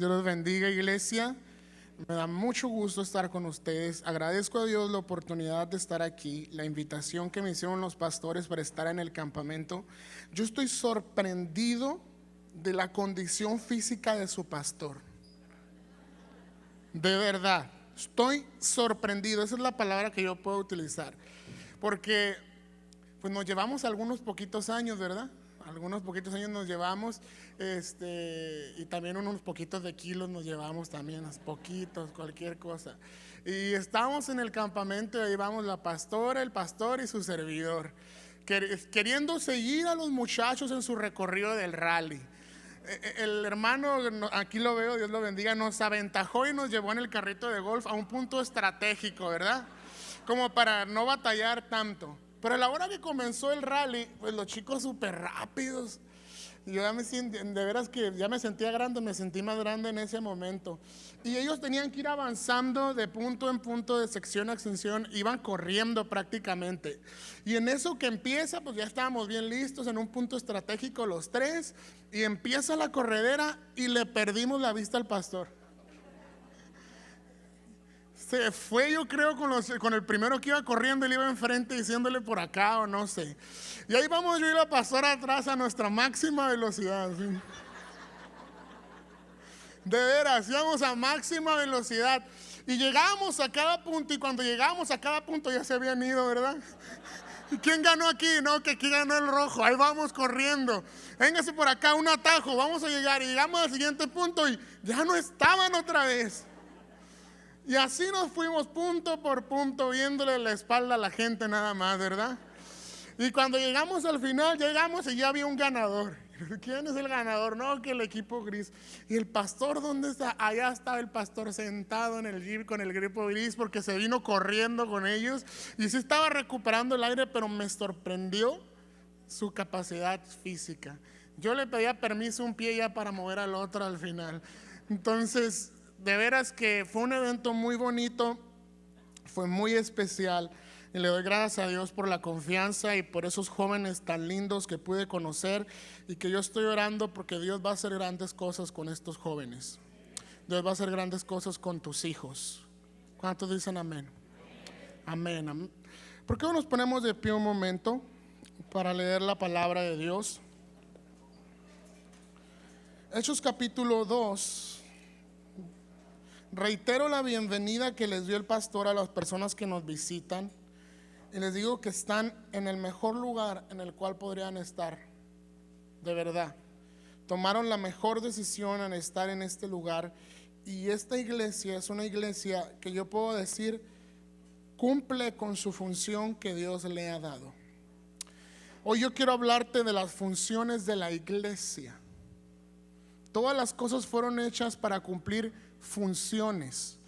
Dios los bendiga, iglesia. Me da mucho gusto estar con ustedes. Agradezco a Dios la oportunidad de estar aquí, la invitación que me hicieron los pastores para estar en el campamento. Yo estoy sorprendido de la condición física de su pastor. De verdad, estoy sorprendido. Esa es la palabra que yo puedo utilizar. Porque pues nos llevamos algunos poquitos años, ¿verdad? Algunos poquitos años nos llevamos, y también unos poquitos de kilos nos llevamos también, unos poquitos, cualquier cosa. Y estábamos en el campamento y ahí vamos la pastora, el pastor y su servidor, queriendo seguir a los muchachos en su recorrido del rally. El hermano, aquí lo veo, Dios lo bendiga, nos aventajó y nos llevó en el carrito de golf a un punto estratégico, ¿verdad? Como para no batallar tanto. Pero a la hora que comenzó el rally, pues los chicos súper rápidos. Y yo ya me siento, de veras que ya me sentía grande, me sentí más grande en ese momento. Y ellos tenían que ir avanzando de punto en punto, de sección a sección, iban corriendo prácticamente. Y en eso que empieza, pues ya estábamos bien listos en un punto estratégico los tres. Y empieza la corredera y le perdimos la vista al pastor. Se fue, yo creo, con el primero que iba corriendo, él iba enfrente diciéndole por acá o no sé. Y ahí vamos yo y la pastora atrás a nuestra máxima velocidad, ¿sí? De veras, íbamos a máxima velocidad. Y llegamos a cada punto, y cuando llegamos a cada punto ya se habían ido, ¿verdad? ¿Y quién ganó aquí? No, que aquí ganó el rojo. Ahí vamos corriendo. Véngase por acá, un atajo, vamos a llegar. Y llegamos al siguiente punto y ya no estaban otra vez. Y así nos fuimos punto por punto, viéndole la espalda a la gente nada más, ¿verdad? Y cuando llegamos al final, llegamos y ya había un ganador. ¿Quién es el ganador? No, que el equipo gris. ¿Y el pastor dónde está? Allá estaba el pastor sentado en el jeep con el equipo gris, porque se vino corriendo con ellos. Y sí estaba recuperando el aire, pero me sorprendió su capacidad física. Yo le pedía permiso un pie ya para mover al otro al final. Entonces, de veras que fue un evento muy bonito, fue muy especial, y le doy gracias a Dios por la confianza y por esos jóvenes tan lindos que pude conocer, y que yo estoy orando porque Dios va a hacer grandes cosas con estos jóvenes. Dios va a hacer grandes cosas con tus hijos. ¿Cuántos dicen amén? Amén, amén. ¿Por qué no nos ponemos de pie un momento para leer la palabra de Dios? Hechos capítulo 2. Reitero la bienvenida que les dio el pastor a las personas que nos visitan, y les digo que están en el mejor lugar en el cual podrían estar. De verdad, tomaron la mejor decisión en estar en este lugar, y esta iglesia es una iglesia que yo puedo decir cumple con su función que Dios le ha dado. Hoy yo quiero hablarte de las funciones de la iglesia. Todas las cosas fueron hechas para cumplir funciones.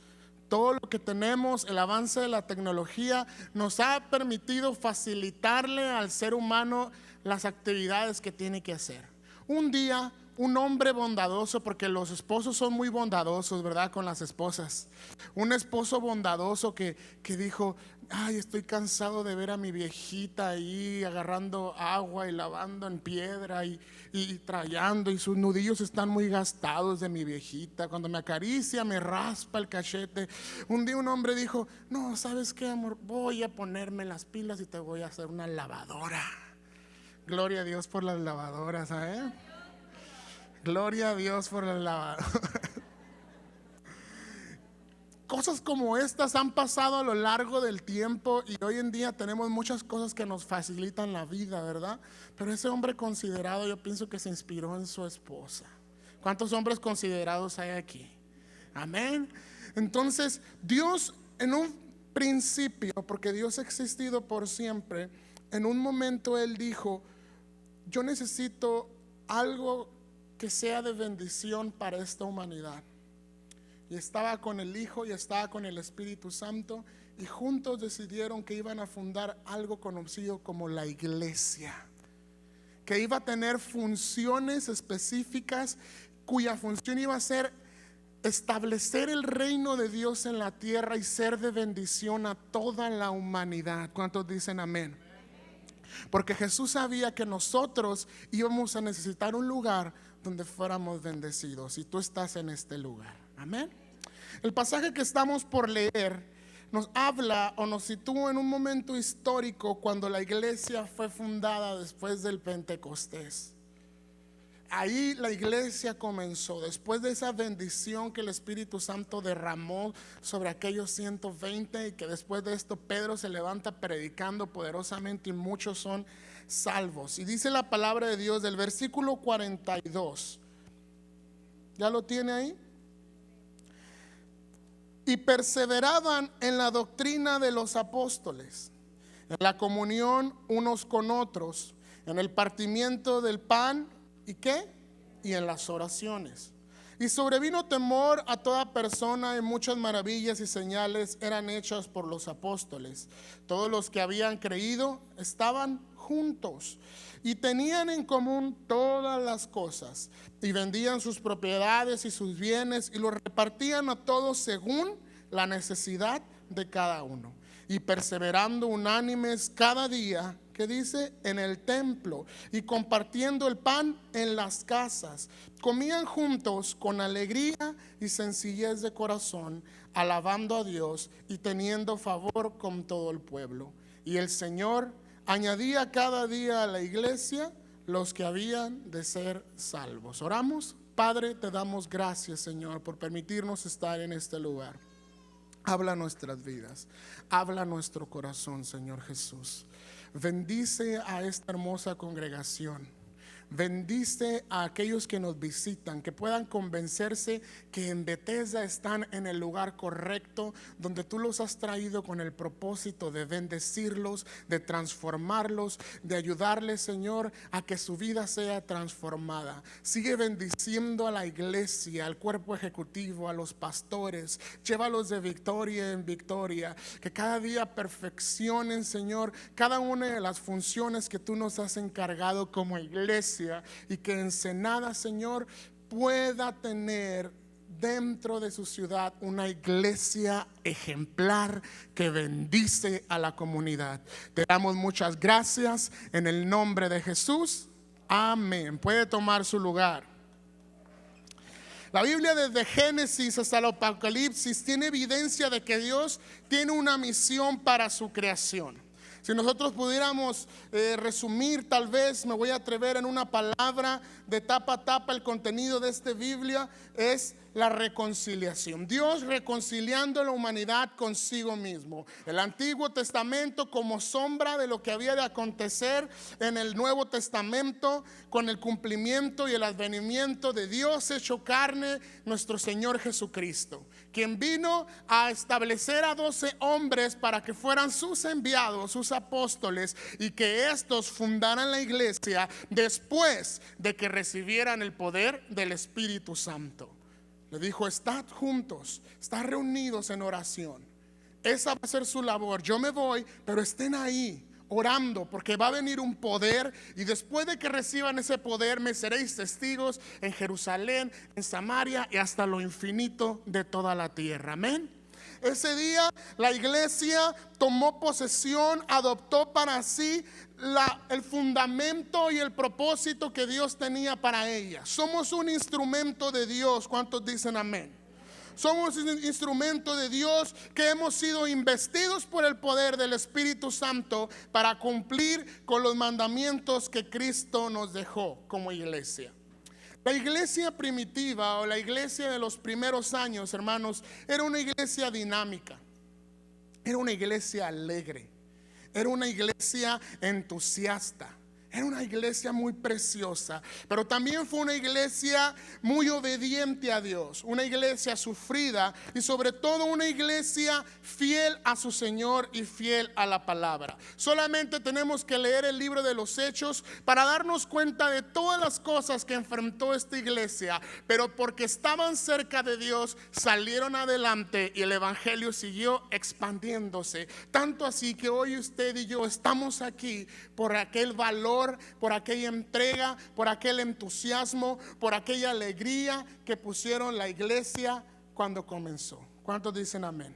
Todo lo que tenemos, el avance de la tecnología nos ha permitido facilitarle al ser humano las actividades que tiene que hacer. Un día, un hombre bondadoso, porque los esposos son muy bondadosos, ¿verdad? Con las esposas. Un esposo bondadoso que dijo: ay, estoy cansado de ver a mi viejita ahí agarrando agua y lavando en piedra y trayendo, y sus nudillos están muy gastados de mi viejita. Cuando me acaricia me raspa el cachete. Un día un hombre dijo: no, ¿sabes qué, amor? Voy a ponerme las pilas y te voy a hacer una lavadora. Gloria a Dios por las lavadoras, ¿eh? Gloria a Dios por las lavadoras. Cosas como estas han pasado a lo largo del tiempo, y hoy en día tenemos muchas cosas que nos facilitan la vida, ¿verdad? Pero ese hombre considerado, yo pienso que se inspiró en su esposa. ¿Cuántos hombres considerados hay aquí? Amén. Entonces, Dios en un principio, porque Dios ha existido por siempre, en un momento Él dijo: yo necesito algo que sea de bendición para esta humanidad. Y estaba con el Hijo y estaba con el Espíritu Santo, y juntos decidieron que iban a fundar algo conocido como la iglesia, que iba a tener funciones específicas, cuya función iba a ser establecer el reino de Dios en la tierra y ser de bendición a toda la humanidad. ¿Cuántos dicen amén? Porque Jesús sabía que nosotros íbamos a necesitar un lugar donde fuéramos bendecidos. Y tú estás en este lugar. Amén. El pasaje que estamos por leer nos habla o nos sitúa en un momento histórico cuando la iglesia fue fundada después del Pentecostés. Ahí la iglesia comenzó, después de esa bendición que el Espíritu Santo derramó sobre aquellos 120, y que después de esto Pedro se levanta predicando poderosamente y muchos son salvos. Y dice la palabra de Dios del versículo 42. ¿Ya lo tiene ahí? Y perseveraban en la doctrina de los apóstoles, en la comunión unos con otros, en el partimiento del pan, ¿y qué? Y en las oraciones. Y sobrevino temor a toda persona, y muchas maravillas y señales eran hechas por los apóstoles. Todos los que habían creído estaban juntos y tenían en común todas las cosas, y vendían sus propiedades y sus bienes y los repartían a todos según la necesidad de cada uno. Y perseverando unánimes cada día, que dice, en el templo, y compartiendo el pan en las casas, comían juntos con alegría y sencillez de corazón, alabando a Dios y teniendo favor con todo el pueblo. Y el Señor añadía cada día a la iglesia los que habían de ser salvos. Oramos. Padre, te damos gracias, Señor, por permitirnos estar en este lugar. Habla nuestras vidas, habla nuestro corazón, Señor Jesús. Bendice a esta hermosa congregación. Bendice a aquellos que nos visitan, que puedan convencerse que en Bethesda están en el lugar correcto, donde tú los has traído con el propósito de bendecirlos, de transformarlos, de ayudarles, Señor, a que su vida sea transformada. Sigue bendiciendo a la iglesia, al cuerpo ejecutivo, a los pastores. Llévalos de victoria en victoria, que cada día perfeccionen, Señor, cada una de las funciones que tú nos has encargado como iglesia. Y que Ensenada, Señor, pueda tener dentro de su ciudad una iglesia ejemplar que bendice a la comunidad. Te damos muchas gracias en el nombre de Jesús. Amén. Puede tomar su lugar. La Biblia desde Génesis hasta el Apocalipsis tiene evidencia de que Dios tiene una misión para su creación. Si nosotros pudiéramos resumir, tal vez me voy a atrever en una palabra de tapa a tapa el contenido de esta Biblia, es la reconciliación. Dios reconciliando a la humanidad consigo mismo. El Antiguo Testamento como sombra de lo que había de acontecer en el Nuevo Testamento, con el cumplimiento y el advenimiento de Dios hecho carne, nuestro Señor Jesucristo, quien vino a establecer a 12 hombres para que fueran sus enviados, sus apóstoles, y que estos fundaran la iglesia después de que recibieran el poder del Espíritu Santo. Le dijo: estad juntos, estad reunidos en oración. Esa va a ser su labor. Yo me voy, pero estén ahí orando, porque va a venir un poder, y después de que reciban ese poder me seréis testigos en Jerusalén, en Samaria y hasta lo infinito de toda la tierra. Amén. Ese día la iglesia tomó posesión, adoptó para sí el fundamento y el propósito que Dios tenía para ella. Somos un instrumento de Dios. ¿Cuántos dicen amén? Somos un instrumento de Dios que hemos sido investidos por el poder del Espíritu Santo para cumplir con los mandamientos que Cristo nos dejó como iglesia. La iglesia primitiva o la iglesia de los primeros años, hermanos, era una iglesia dinámica, era una iglesia alegre, era una iglesia entusiasta. Era una iglesia muy preciosa, pero también fue una iglesia muy obediente a Dios, una iglesia sufrida y sobre todo una iglesia fiel a su Señor y fiel a la palabra. Solamente tenemos que leer el libro de los Hechos para darnos cuenta de todas las cosas que enfrentó esta iglesia, pero porque estaban cerca de Dios salieron adelante y el evangelio siguió expandiéndose, tanto así que hoy usted y yo estamos aquí por aquel valor, por aquella entrega, por aquel entusiasmo, por aquella alegría que pusieron la iglesia cuando comenzó. ¿Cuántos dicen amén?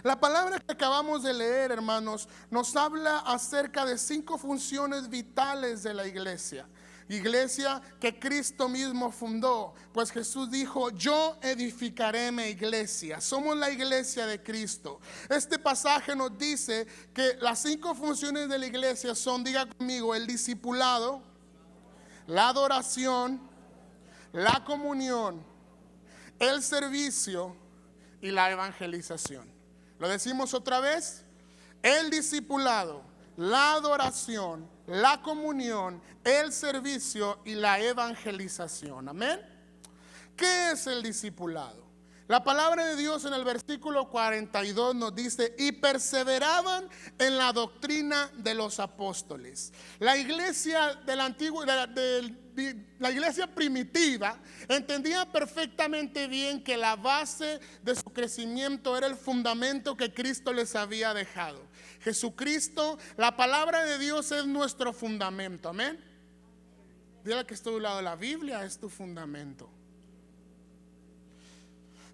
La palabra que acabamos de leer, hermanos, nos habla acerca de 5 funciones vitales de la iglesia. iglesia que Cristo mismo fundó. Pues Jesús dijo: yo edificaré mi iglesia. Somos la iglesia de Cristo. Este pasaje nos dice que las 5 funciones de la iglesia son, diga conmigo, el discipulado, la adoración, la comunión, el servicio y la evangelización. Lo decimos otra vez: el discipulado, la adoración, la comunión, el servicio y la evangelización. Amén. ¿Qué es el discipulado? La palabra de Dios en el versículo 42 nos dice: y perseveraban en la doctrina de los apóstoles. La iglesia del antiguo, la iglesia primitiva entendía perfectamente bien que la base de su crecimiento era el fundamento que Cristo les había dejado. Jesucristo, la palabra de Dios, es nuestro fundamento. Amén. Dile que está a un lado, la Biblia es tu fundamento.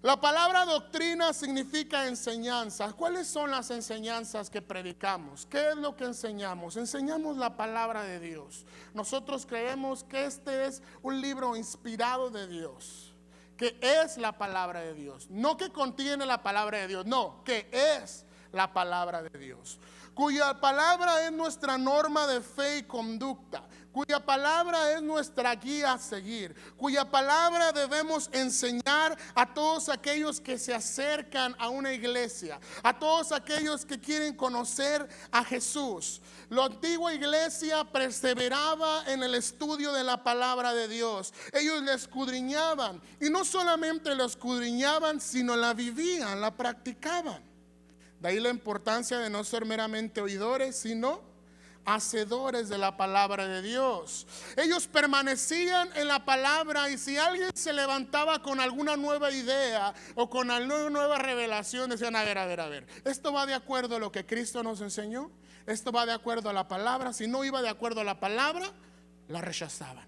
La palabra doctrina significa enseñanza. ¿Cuáles son las enseñanzas que predicamos? ¿Qué es lo que enseñamos? Enseñamos la palabra de Dios. Nosotros creemos que este es un libro inspirado de Dios, que es la palabra de Dios. No que contiene la palabra de Dios, no, que es la palabra de Dios, cuya palabra es nuestra norma de fe y conducta, cuya palabra es nuestra guía a seguir, cuya palabra debemos enseñar a todos aquellos que se acercan a una iglesia, a todos aquellos que quieren conocer a Jesús. La antigua iglesia perseveraba en el estudio de la palabra de Dios. Ellos la escudriñaban, y no solamente la escudriñaban, sino la vivían, la practicaban. De ahí la importancia de no ser meramente oidores, sino hacedores de la palabra de Dios. Ellos permanecían en la palabra, y si alguien se levantaba con alguna nueva idea o con alguna nueva revelación, decían: a ver, ¿esto va de acuerdo a lo que Cristo nos enseñó? ¿Esto va de acuerdo a la palabra? Si no iba de acuerdo a la palabra, la rechazaban.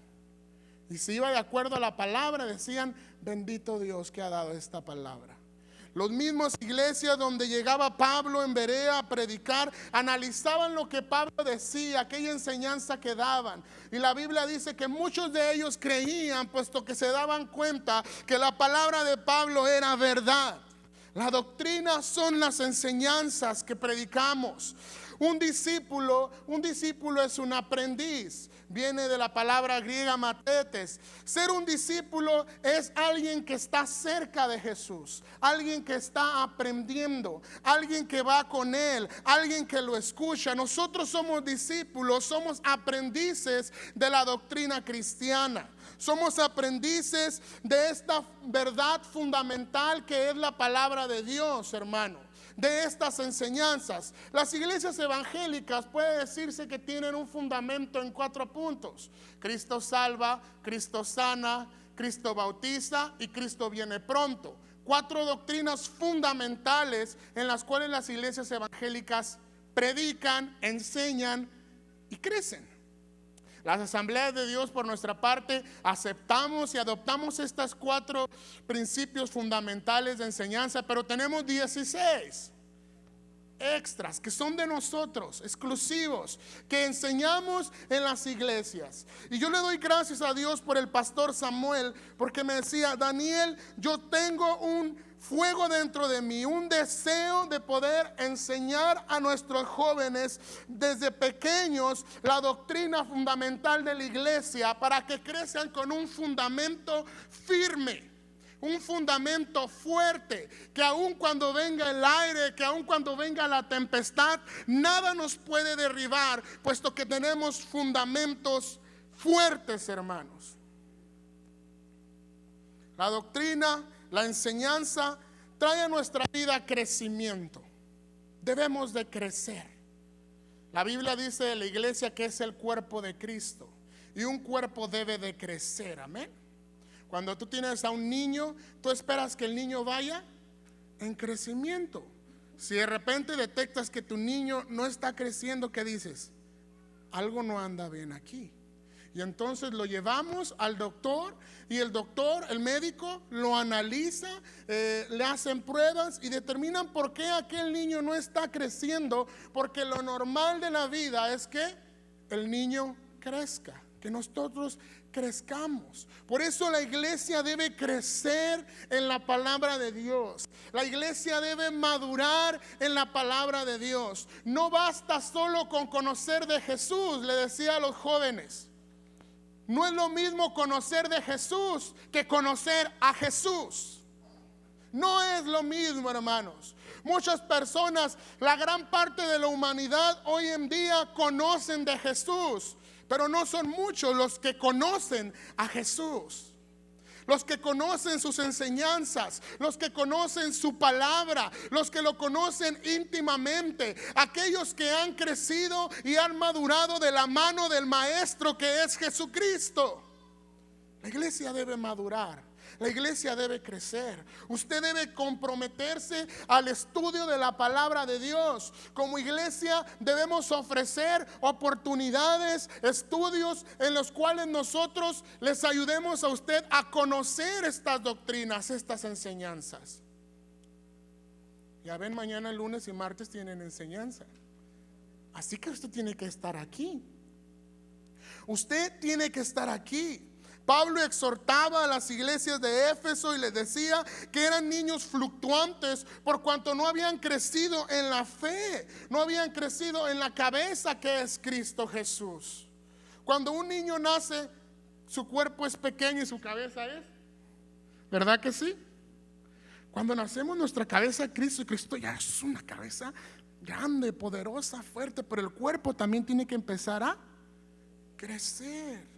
Y si iba de acuerdo a la palabra, decían: bendito Dios que ha dado esta palabra. Los mismos iglesias donde llegaba Pablo en Berea a predicar, analizaban lo que Pablo decía, aquella enseñanza que daban. Y la Biblia dice que muchos de ellos creían, puesto que se daban cuenta que la palabra de Pablo era verdad. La doctrina son las enseñanzas que predicamos. Un discípulo es un aprendiz. Viene de la palabra griega matetes. Ser un discípulo es alguien que está cerca de Jesús, alguien que está aprendiendo, alguien que va con él, alguien que lo escucha. Nosotros somos discípulos, somos aprendices de la doctrina cristiana. Somos aprendices de esta verdad fundamental que es la palabra de Dios, hermano. De estas enseñanzas, las iglesias evangélicas puede decirse que tienen un fundamento en 4 puntos: Cristo salva, Cristo sana, Cristo bautiza y Cristo viene pronto. 4 doctrinas fundamentales en las cuales las iglesias evangélicas predican, enseñan y crecen. Las asambleas de Dios, por nuestra parte, aceptamos y adoptamos estas 4 principios fundamentales de enseñanza, pero tenemos 16 extras que son de nosotros, exclusivos, que enseñamos en las iglesias. Y yo le doy gracias a Dios por el pastor Samuel, porque me decía: Daniel, yo tengo un fuego dentro de mí, un deseo de poder enseñar a nuestros jóvenes desde pequeños la doctrina fundamental de la iglesia, para que crezcan con un fundamento firme, un fundamento fuerte, que aun cuando venga el aire, que aun cuando venga la tempestad, nada nos puede derribar, puesto que tenemos fundamentos fuertes, hermanos. La doctrina, la enseñanza trae a nuestra vida crecimiento. Debemos de crecer. La Biblia dice de la iglesia que es el cuerpo de Cristo, y un cuerpo debe de crecer. Amén. Cuando tú tienes a un niño, tú esperas que el niño vaya en crecimiento. Si de repente detectas que tu niño no está creciendo, ¿qué dices? Algo no anda bien aquí. Y entonces lo llevamos al doctor, y el médico lo analiza, le hacen pruebas y determinan por qué aquel niño no está creciendo, porque lo normal de la vida es que el niño crezca, que nosotros crezcamos. Por eso la iglesia debe crecer en la palabra de Dios. La iglesia debe madurar en la palabra de Dios. No basta solo con conocer de Jesús, le decía a los jóvenes. No es lo mismo conocer de Jesús que conocer a Jesús. No es lo mismo, hermanos. Muchas personas, la gran parte de la humanidad hoy en día conocen de Jesús, pero no son muchos los que conocen a Jesús. Los que conocen sus enseñanzas, los que conocen su palabra, los que lo conocen íntimamente, aquellos que han crecido y han madurado de la mano del Maestro que es Jesucristo. La iglesia debe madurar. La iglesia debe crecer. Usted debe comprometerse al estudio de la palabra de Dios. Como iglesia debemos ofrecer oportunidades, estudios en los cuales nosotros les ayudemos a usted a conocer estas doctrinas, estas enseñanzas. Ya ven, mañana, lunes y martes tienen enseñanza. Así que usted tiene que estar aquí. Usted tiene que estar aquí. Pablo exhortaba a las iglesias de Éfeso y les decía que eran niños fluctuantes por cuanto no habían crecido en la fe, no habían crecido en la cabeza que es Cristo Jesús. Cuando un niño nace, su cuerpo es pequeño y su cabeza es, ¿verdad que sí? Cuando nacemos, nuestra cabeza es Cristo, y Cristo ya es una cabeza grande, poderosa, fuerte, pero el cuerpo también tiene que empezar a crecer.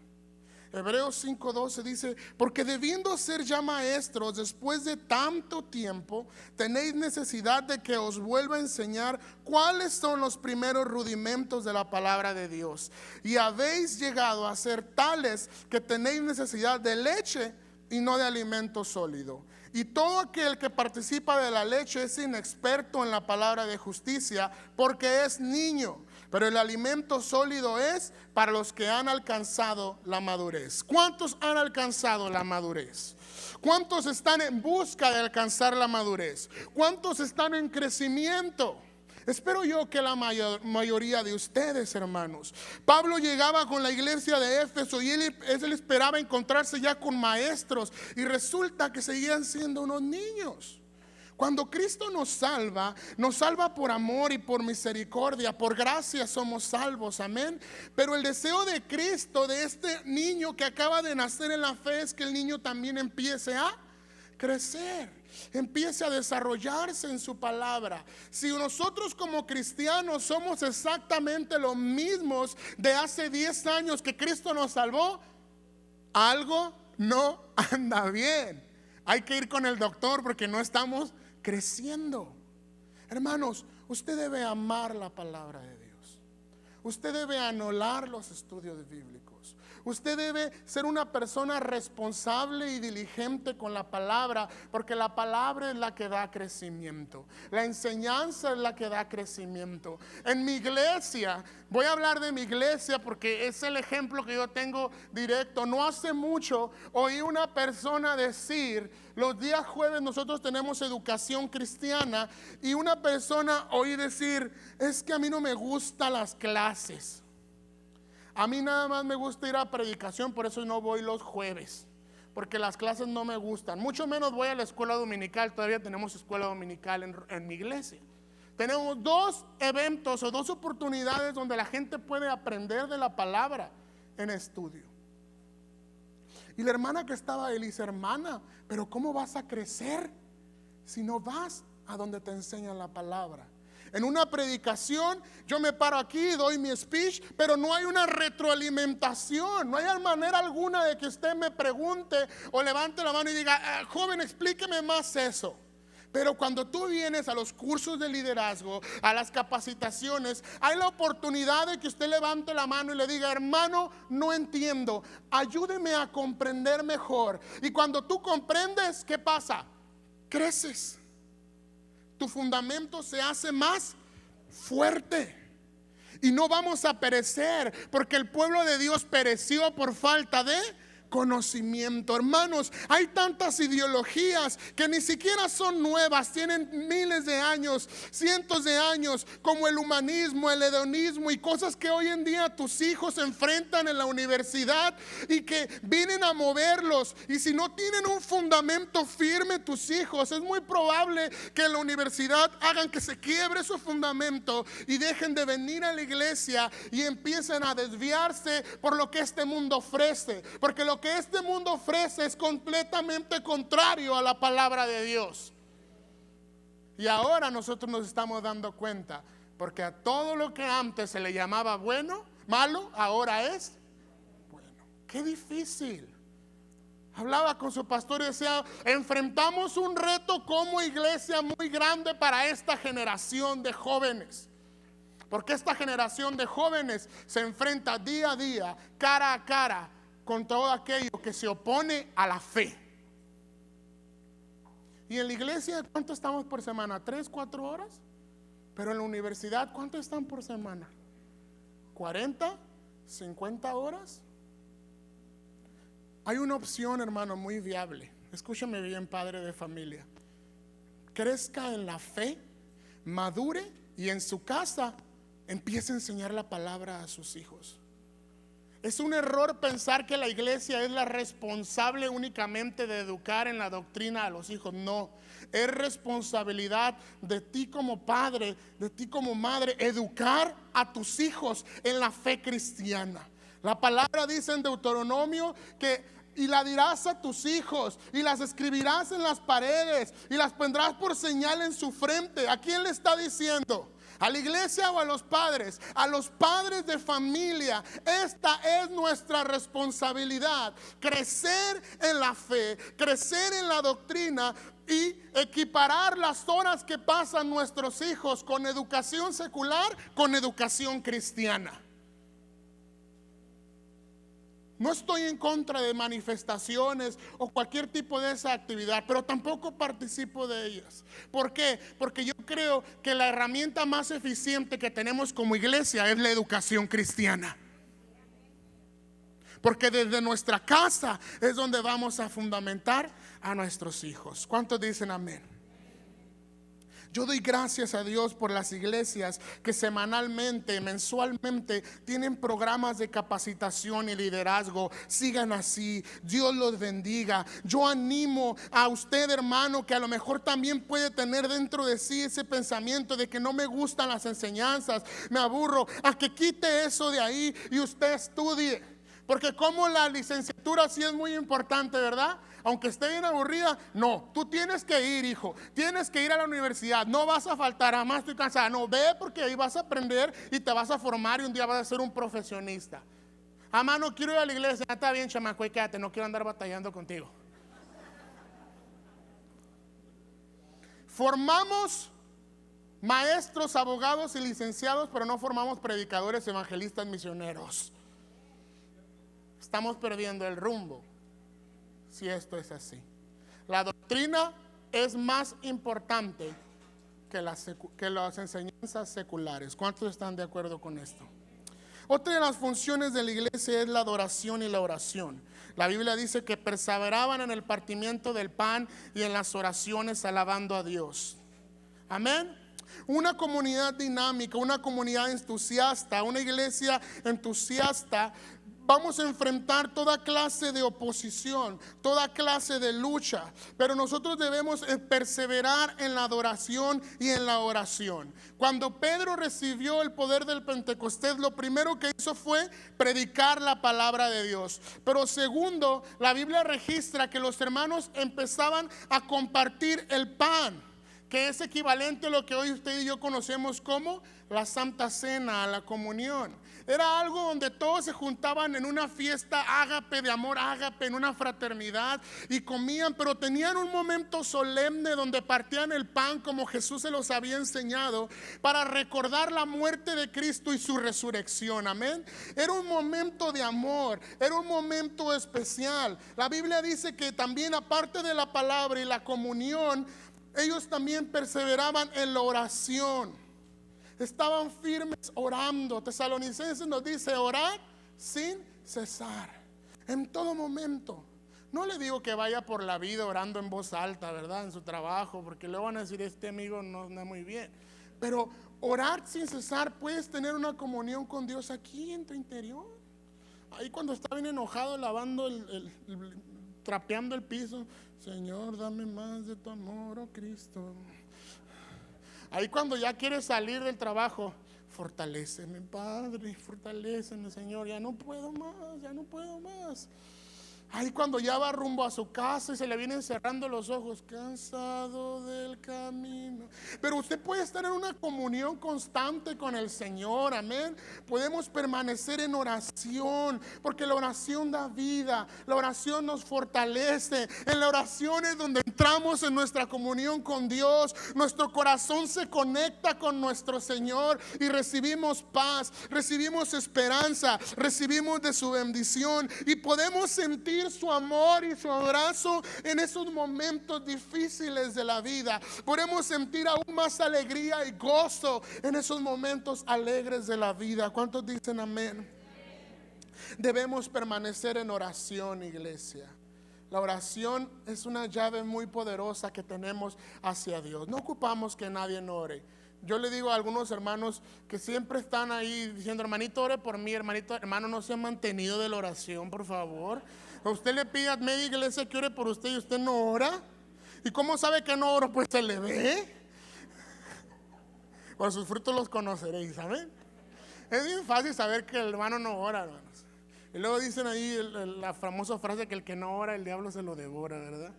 Hebreos 5:12 dice: porque debiendo ser ya maestros después de tanto tiempo, tenéis necesidad de que os vuelva a enseñar cuáles son los primeros rudimentos de la palabra de Dios. Y habéis llegado a ser tales que tenéis necesidad de leche y no de alimento sólido. Y todo aquel que participa de la leche es inexperto en la palabra de justicia, porque es niño. Pero el alimento sólido es para los que han alcanzado la madurez. ¿Cuántos han alcanzado la madurez? ¿Cuántos están en busca de alcanzar la madurez? ¿Cuántos están en crecimiento? Espero yo que la mayoría de ustedes, hermanos. Pablo llegaba con la iglesia de Éfeso y él esperaba encontrarse ya con maestros, y resulta que seguían siendo unos niños. Cuando Cristo nos salva por amor y por misericordia, por gracia somos salvos, amén. Pero el deseo de Cristo, de este niño que acaba de nacer en la fe, es que el niño también empiece a crecer, empiece a desarrollarse en su palabra. Si nosotros como cristianos somos exactamente los mismos de hace 10 años que Cristo nos salvó, algo no anda bien. Hay que ir con el doctor porque no estamos creciendo. Hermanos, usted debe amar la palabra de Dios. Usted debe anular los estudios bíblicos. Usted debe ser una persona responsable y diligente con la palabra, porque la palabra es la que da crecimiento. La enseñanza es la que da crecimiento. En mi iglesia, voy a hablar de mi iglesia porque es el ejemplo que yo tengo directo. No hace mucho oí una persona decir: los días jueves nosotros tenemos educación cristiana, y una persona oí decir: es que a mí no me gustan las clases. A mí nada más me gusta ir a predicación, por eso no voy los jueves, porque las clases no me gustan. Mucho menos voy a la escuela dominical. Todavía tenemos escuela dominical en mi iglesia. Tenemos 2 eventos o 2 oportunidades donde la gente puede aprender de la palabra en estudio. Y la hermana que estaba ahí dice: hermana, pero ¿cómo vas a crecer si no vas a donde te enseñan la palabra? En una predicación yo me paro aquí, doy mi speech, pero no hay una retroalimentación. No hay manera alguna de que usted me pregunte o levante la mano y diga: joven, explíqueme más eso. Pero cuando tú vienes a los cursos de liderazgo, a las capacitaciones, hay la oportunidad de que usted levante la mano y le diga: hermano, no entiendo, ayúdeme a comprender mejor. Y cuando tú comprendes, ¿qué pasa? Creces. Tu fundamento se hace más fuerte. Y no vamos a perecer, porque el pueblo de Dios pereció por falta de conocimiento. Hermanos, hay tantas ideologías que ni siquiera son nuevas, tienen miles de años, cientos de años, como el humanismo, el hedonismo y cosas que hoy en día tus hijos enfrentan en la universidad y que vienen a moverlos. Y si no tienen un fundamento firme tus hijos, es muy probable que en la universidad hagan que se quiebre su fundamento y dejen de venir a la iglesia y empiecen a desviarse por lo que este mundo ofrece, porque lo que este mundo ofrece es completamente contrario a la palabra de Dios. Y ahora nosotros nos estamos dando cuenta, porque a todo lo que antes se le llamaba bueno, malo, ahora es bueno. Qué difícil. Hablaba con su pastor y decía, enfrentamos un reto como iglesia muy grande para esta generación de jóvenes. Porque esta generación de jóvenes se enfrenta día a día, cara a cara, con todo aquello que se opone a la fe. Y en la iglesia, ¿cuánto estamos por semana? ¿3, 4 horas? Pero en la universidad, ¿cuánto están por semana? ¿40? ¿50 horas? Hay una opción, hermano, muy viable. Escúchame bien, padre de familia. Crezca en la fe, madure y en su casa empiece a enseñar la palabra a sus hijos. Es un error pensar que la iglesia es la responsable únicamente de educar en la doctrina a los hijos. No, es responsabilidad de ti como padre, de ti como madre, educar a tus hijos en la fe cristiana. La palabra dice en Deuteronomio que y la dirás a tus hijos y las escribirás en las paredes y las pondrás por señal en su frente. ¿A quién le está diciendo? ¿A la iglesia o a los padres? A los padres de familia. Esta es nuestra responsabilidad: crecer en la fe, crecer en la doctrina y equiparar las horas que pasan nuestros hijos con educación secular con educación cristiana. No estoy en contra de manifestaciones o cualquier tipo de esa actividad, pero tampoco participo de ellas. ¿Por qué? Porque yo creo que la herramienta más eficiente que tenemos como iglesia es la educación cristiana. Porque desde nuestra casa es donde vamos a fundamentar a nuestros hijos. ¿Cuántos dicen amén? Yo doy gracias a Dios por las iglesias que semanalmente, mensualmente tienen programas de capacitación y liderazgo. Sigan así, Dios los bendiga. Yo animo a usted, hermano, que a lo mejor también puede tener dentro de sí ese pensamiento de que no me gustan las enseñanzas, me aburro, a que quite eso de ahí y usted estudie. Porque como la licenciatura sí es muy importante, ¿verdad? Aunque esté bien aburrida, no, tú tienes que ir, hijo, tienes que ir a la universidad, no vas a faltar, jamás estoy cansada, no, ve porque ahí vas a aprender y te vas a formar y un día vas a ser un profesionista. Mamá, no quiero ir a la iglesia, está bien, chamaco, y quédate, no quiero andar batallando contigo. Formamos maestros, abogados y licenciados, pero no formamos predicadores, evangelistas, misioneros. Estamos perdiendo el rumbo si esto es así. La doctrina es más importante que las enseñanzas seculares. ¿Cuántos están de acuerdo con esto? Otra de las funciones de la iglesia es la adoración y la oración. La Biblia dice que perseveraban en el partimiento del pan y en las oraciones alabando a Dios. Amén. Una comunidad dinámica, una comunidad entusiasta, una iglesia entusiasta. Vamos a enfrentar toda clase de oposición, toda clase de lucha, pero nosotros debemos perseverar en la adoración y en la oración. Cuando Pedro recibió el poder del Pentecostés, lo primero que hizo fue predicar la palabra de Dios. Pero segundo, la Biblia registra que los hermanos empezaban a compartir el pan, que es equivalente a lo que hoy usted y yo conocemos como la Santa Cena, la comunión. Era algo donde todos se juntaban en una fiesta ágape, de amor ágape, en una fraternidad, y comían, pero tenían un momento solemne donde partían el pan como Jesús se los había enseñado, para recordar la muerte de Cristo y su resurrección. Amén. Era un momento de amor, era un momento especial. La Biblia dice que también, aparte de la palabra y la comunión, ellos también perseveraban en la oración. Estaban firmes orando. Tesalonicenses nos dice orar sin cesar. En todo momento. No le digo que vaya por la vida orando en voz alta, ¿verdad? En su trabajo, porque luego van a decir, este amigo no anda muy bien. Pero orar sin cesar, puedes tener una comunión con Dios aquí en tu interior. Ahí cuando está bien enojado, lavando trapeando el piso, Señor, dame más de tu amor, oh Cristo. Ahí cuando ya quieres salir del trabajo, fortaléceme, Padre, fortaléceme, Señor, ya no puedo más, ya no puedo más. Ahí cuando ya va rumbo a su casa y se le vienen cerrando los ojos, cansado del camino. Pero usted puede estar en una comunión constante con el Señor, amén. Podemos permanecer en oración, porque la oración da vida, la oración nos fortalece. En la oración es donde entramos en nuestra comunión con Dios. Nuestro corazón se conecta con nuestro Señor y recibimos paz, recibimos esperanza, recibimos de su bendición y podemos sentir su amor y su abrazo en esos momentos difíciles de la vida. Podemos sentir aún más alegría y gozo en esos momentos alegres de la vida. ¿Cuántos dicen amén? Debemos permanecer en oración, iglesia. La oración es una llave muy poderosa que tenemos hacia Dios. No ocupamos que nadie ore. Yo le digo a algunos hermanos que siempre están ahí diciendo, hermanito, ore por mí, hermano, no se ha mantenido de la oración, por favor. Usted le pide a media iglesia que ore por usted y usted no ora. ¿Y cómo sabe que no oro? Pues se le ve. Por sus frutos los conoceréis, ¿saben? Es bien fácil saber que el hermano no ora, hermanos. Y luego dicen ahí la famosa frase que el que no ora, el diablo se lo devora, ¿verdad?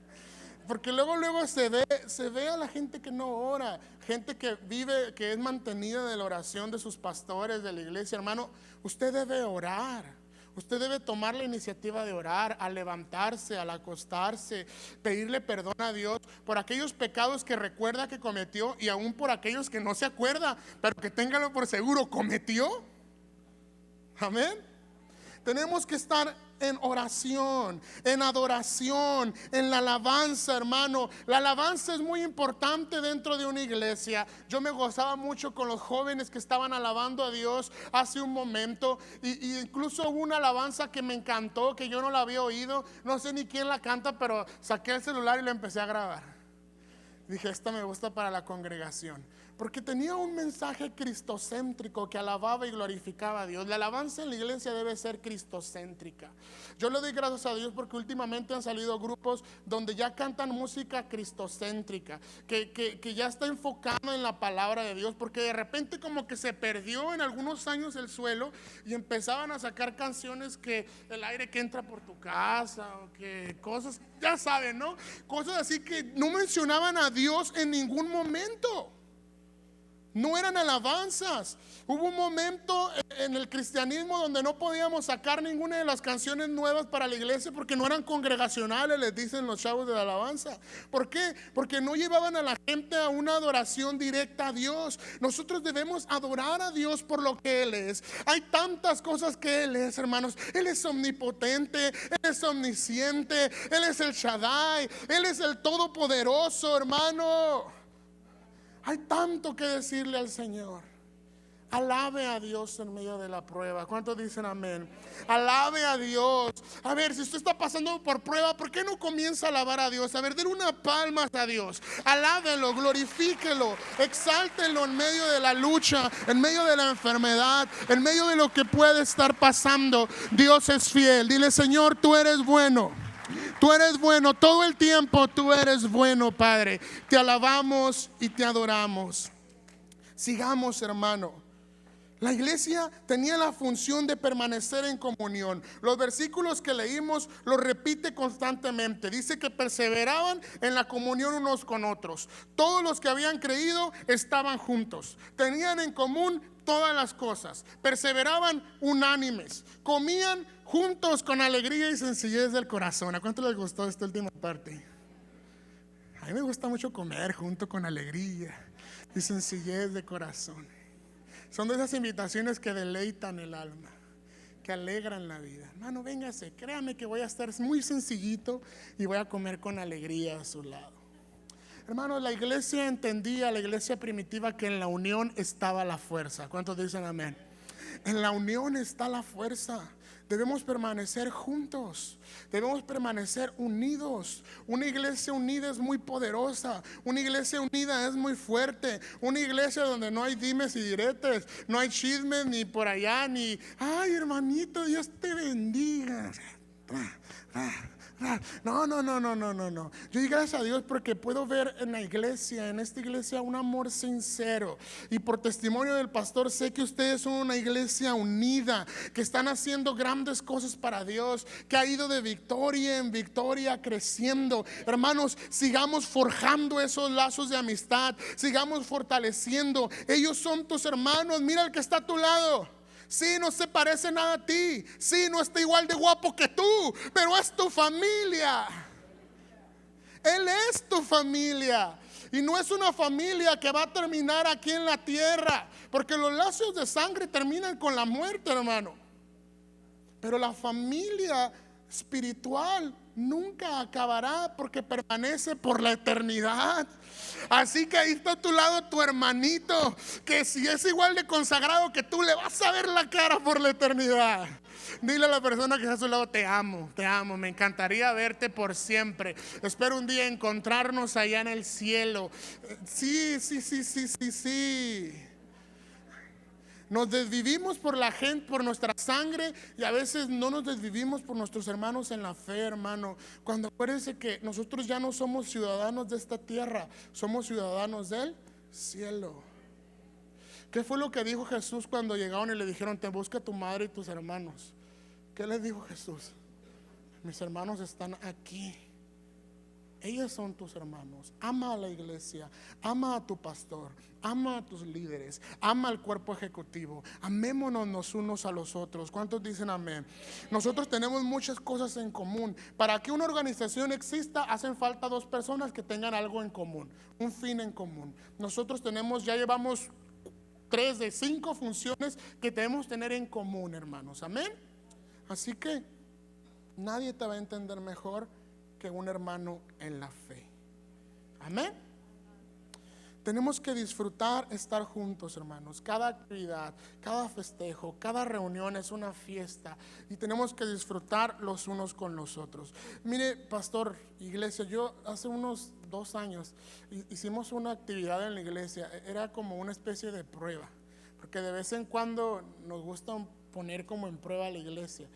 Porque luego se ve a la gente que no ora, gente que vive, que es mantenida de la oración de sus pastores, de la iglesia. Hermano, usted debe orar. Usted debe tomar la iniciativa de orar, al levantarse, al acostarse, pedirle perdón a Dios por aquellos pecados que recuerda que cometió y aún por aquellos que no se acuerda, pero que téngalo por seguro, cometió. Amén. Tenemos que estar en oración, en adoración, en la alabanza, hermano. La alabanza es muy importante dentro de una iglesia. Yo me gozaba mucho con los jóvenes que estaban alabando a Dios hace un momento, y incluso hubo una alabanza que me encantó, que yo no la había oído. No sé ni quién la canta, pero saqué el celular y la empecé a grabar. Dije, esta me gusta para la congregación, porque tenía un mensaje cristocéntrico que alababa y glorificaba a Dios. La alabanza en la iglesia debe ser cristocéntrica. Yo le doy gracias a Dios porque últimamente han salido grupos donde ya cantan música cristocéntrica, que ya está enfocado en la palabra de Dios, porque de repente como que se perdió en algunos años el suelo y empezaban a sacar canciones que el aire que entra por tu casa, o que cosas, ya saben, ¿no? Cosas así que no mencionaban a Dios en ningún momento. No eran alabanzas. Hubo un momento en el cristianismo donde no podíamos sacar ninguna de las canciones nuevas para la iglesia porque no eran congregacionales, les dicen los chavos de la alabanza. ¿Por qué? Porque no llevaban a la gente a una adoración directa a Dios. Nosotros debemos adorar a Dios por lo que Él es. Hay tantas cosas que Él es, hermanos. Él es omnipotente, Él es omnisciente, Él es el Shaddai, Él es el Todopoderoso, hermano. Hay tanto que decirle al Señor. Alabe a Dios en medio de la prueba. ¿Cuántos dicen amén? Alabe a Dios. A ver, si usted está pasando por prueba, ¿por qué no comienza a alabar a Dios? A ver, den una palma a Dios. Alábelo, glorifíquelo, exáltelo en medio de la lucha, en medio de la enfermedad, en medio de lo que puede estar pasando. Dios es fiel. Dile, Señor, tú eres bueno. Tú eres bueno, todo el tiempo tú eres bueno, Padre. Te alabamos y te adoramos. Sigamos, hermano. La iglesia tenía la función de permanecer en comunión. Los versículos que leímos los repite constantemente. Dice que perseveraban en la comunión unos con otros. Todos los que habían creído estaban juntos. Tenían en común todas las cosas. Perseveraban unánimes. Comían juntos con alegría y sencillez del corazón. ¿A cuánto les gustó esta última parte? A mí me gusta mucho comer junto con alegría y sencillez de corazón. Son de esas invitaciones que deleitan el alma, que alegran la vida. Hermano, véngase, créame que voy a estar muy sencillito y voy a comer con alegría a su lado. Hermano, la iglesia entendía, la iglesia primitiva, que en la unión estaba la fuerza. ¿Cuántos dicen amén? En la unión está la fuerza. Debemos permanecer juntos, debemos permanecer unidos. Una iglesia unida es muy poderosa, una iglesia unida es muy fuerte, una iglesia donde no hay dimes y diretes, no hay chismes ni por allá, ni, ay hermanito, Dios te bendiga. No, no, no, no, no, no, no. Yo doy gracias a Dios porque puedo ver en la iglesia, en esta iglesia, un amor sincero. Y por testimonio del pastor, sé que ustedes son una iglesia unida, que están haciendo grandes cosas para Dios, que ha ido de victoria en victoria creciendo. Hermanos, sigamos forjando esos lazos de amistad, sigamos fortaleciendo. Ellos son tus hermanos. Mira el que está a tu lado. Sí, no se parece nada a ti. Sí, no está igual de guapo que tú, pero es tu familia. Él es tu familia. Y no es una familia que va a terminar aquí en la tierra, porque los lazos de sangre terminan con la muerte, hermano. Pero la familia espiritual nunca acabará, porque permanece por la eternidad. Así que ahí está a tu lado tu hermanito, que si es igual de consagrado que tú, le vas a ver la cara por la eternidad. Dile a la persona que está a su lado: te amo, me encantaría verte por siempre. Espero un día encontrarnos allá en el cielo. Sí, sí, sí, sí, sí, sí. Nos desvivimos por la gente, por nuestra sangre, y a veces no nos desvivimos por nuestros hermanos en la fe, hermano. Cuando acuérdense que nosotros ya no somos ciudadanos de esta tierra, somos ciudadanos del cielo. ¿Qué fue lo que dijo Jesús cuando llegaron y le dijeron: te busca tu madre y tus hermanos? ¿Qué les dijo Jesús? Mis hermanos están aquí. Ellos son tus hermanos. Ama a la iglesia, ama a tu pastor, ama a tus líderes, ama al cuerpo ejecutivo. Amémonos los unos a los otros. ¿Cuántos dicen amén? Nosotros tenemos muchas cosas en común. Para que una organización exista, hacen falta dos personas que tengan algo en común, un fin en común. Nosotros ya llevamos 3 de 5 funciones que debemos tener en común, hermanos. Amén. Así que nadie te va a entender mejor que un hermano en la fe. Amén. Tenemos que disfrutar estar juntos, hermanos. Cada actividad, cada festejo, cada reunión es una fiesta, y tenemos que disfrutar los unos con los otros. Mire, pastor, iglesia, yo hace unos 2 años hicimos una actividad en la iglesia. Era como una especie de prueba, porque de vez en cuando nos gusta poner como en prueba a la iglesia.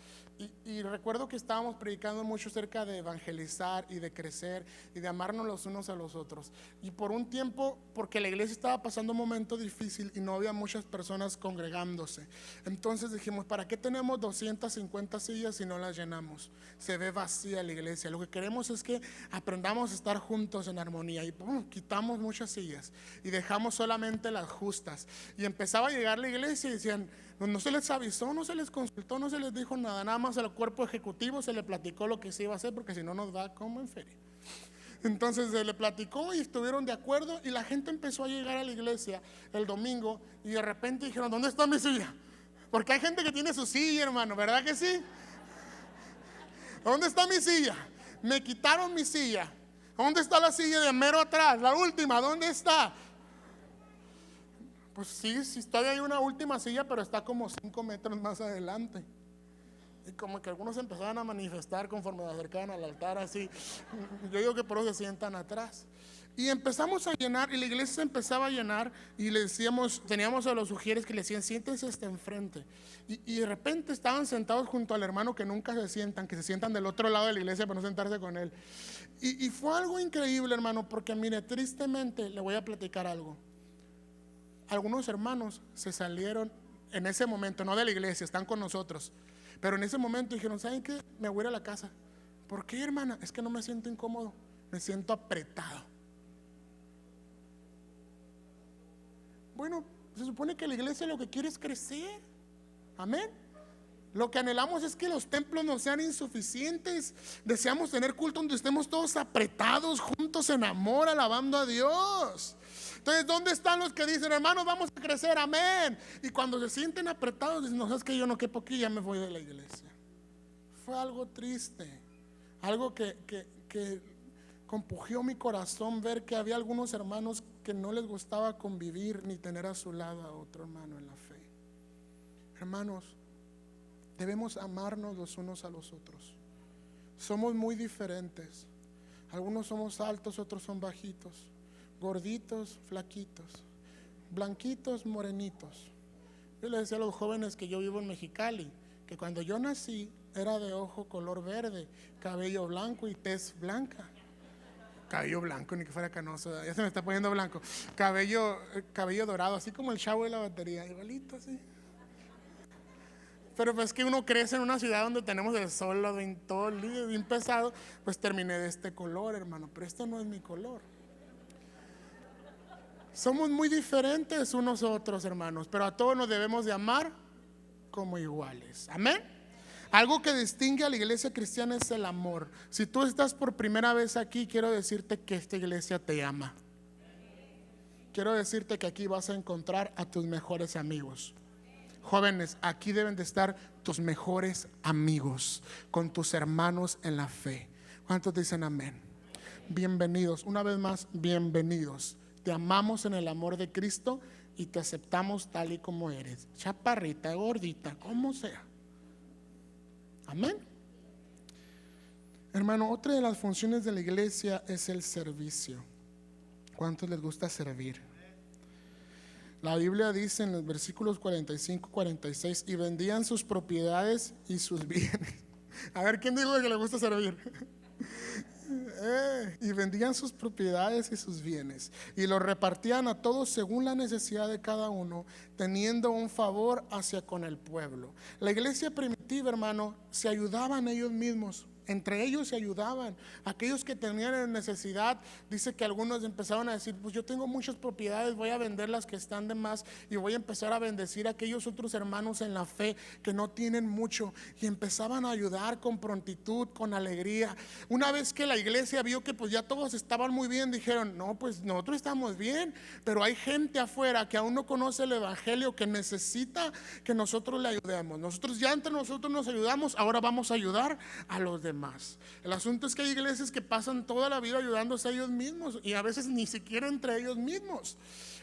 Y recuerdo que estábamos predicando mucho acerca de evangelizar y de crecer y de amarnos los unos a los otros. Y por un tiempo, porque la iglesia estaba pasando un momento difícil y no había muchas personas congregándose, entonces dijimos: ¿para qué tenemos 250 sillas si no las llenamos? Se ve vacía la iglesia. Lo que queremos es que aprendamos a estar juntos en armonía. Y quitamos muchas sillas y dejamos solamente las justas. Y empezaba a llegar la iglesia y decían: no se les avisó, no se les consultó, no se les dijo nada. Nada más al cuerpo ejecutivo se le platicó lo que se iba a hacer, porque si no nos va como en feria. Entonces se le platicó y estuvieron de acuerdo, y la gente empezó a llegar a la iglesia el domingo, y de repente dijeron: ¿dónde está mi silla? Porque hay gente que tiene su silla, hermano, ¿verdad que sí? ¿Dónde está mi silla? Me quitaron mi silla. ¿Dónde está la silla de mero atrás? La última, ¿dónde está? Pues sí, todavía hay una última silla, pero está como 5 metros más adelante. Y como que algunos empezaban a manifestar conforme se acercaban al altar, así. Yo digo que por eso se sientan atrás. Y empezamos a llenar, y la iglesia se empezaba a llenar, y le decíamos, teníamos a los sugieres que le decían: siéntense hasta enfrente. Y de repente estaban sentados junto al hermano que nunca se sientan, que se sientan del otro lado de la iglesia para no sentarse con él. Y fue algo increíble, hermano, porque mire, tristemente le voy a platicar algo. Algunos hermanos se salieron en ese momento, no de la iglesia, están con nosotros, pero en ese momento dijeron: ¿saben qué? Me voy a ir a la casa. ¿Por qué, hermana? Es que no me siento incómodo, me siento apretado. Bueno, se supone que la iglesia lo que quiere es crecer. Amén. Lo que anhelamos es que los templos no sean insuficientes. Deseamos tener culto donde estemos todos apretados, juntos en amor, alabando a Dios. Entonces, ¿dónde están los que dicen: hermanos, vamos a crecer? Amén. Y cuando se sienten apretados, dicen: no, sabes que yo no quepo aquí, ya me voy de la iglesia. Fue algo triste, algo que compugió mi corazón, ver que había algunos hermanos que no les gustaba convivir ni tener a su lado a otro hermano en la fe. Hermanos, debemos amarnos los unos a los otros. Somos muy diferentes. Algunos somos altos, otros son bajitos, gorditos, flaquitos, blanquitos, morenitos. Yo le decía a los jóvenes que yo vivo en Mexicali, que cuando yo nací era de ojo color verde, cabello blanco y tez blanca. Cabello blanco, ni que fuera canoso, ya se me está poniendo blanco. Cabello dorado, así como el chavo de la batería, igualito así. Pero pues que uno crece en una ciudad donde tenemos el sol todo el día bien pesado, pues terminé de este color, hermano, pero este no es mi color. Somos muy diferentes unos a otros, hermanos, pero a todos nos debemos de amar como iguales. Amén. Algo que distingue a la iglesia cristiana es el amor. Si tú estás por primera vez aquí, quiero decirte que esta iglesia te ama. Quiero decirte que aquí vas a encontrar a tus mejores amigos. Jóvenes, aquí deben de estar tus mejores amigos, con tus hermanos en la fe. ¿Cuántos dicen amén? Bienvenidos, una vez más, bienvenidos. Te amamos en el amor de Cristo y te aceptamos tal y como eres, chaparrita, gordita, como sea. Amén. Hermano, otra de las funciones de la iglesia es el servicio. ¿Cuántos les gusta servir? La Biblia dice en los versículos 45, 46, y vendían sus propiedades y sus bienes. A ver, ¿quién dijo que le gusta servir? Y vendían sus propiedades y sus bienes y los repartían a todos según la necesidad de cada uno, teniendo un favor hacia con el pueblo. La iglesia primitiva, hermano, se ayudaban ellos mismos. Entre ellos se ayudaban. Aquellos que tenían necesidad, dice que algunos empezaron a decir, pues yo tengo muchas propiedades, voy a vender las que están de más y voy a empezar a bendecir a aquellos otros hermanos en la fe que no tienen mucho, y empezaban a ayudar con prontitud, con alegría. Una vez que la iglesia vio que pues ya todos estaban muy bien, dijeron, no, pues nosotros estamos bien, pero hay gente afuera que aún no conoce el evangelio, que necesita que nosotros le ayudemos. Nosotros ya entre nosotros nos ayudamos, ahora vamos a ayudar a los demás. El asunto es que hay iglesias que pasan toda la vida ayudándose a ellos mismos y a veces ni siquiera entre ellos mismos,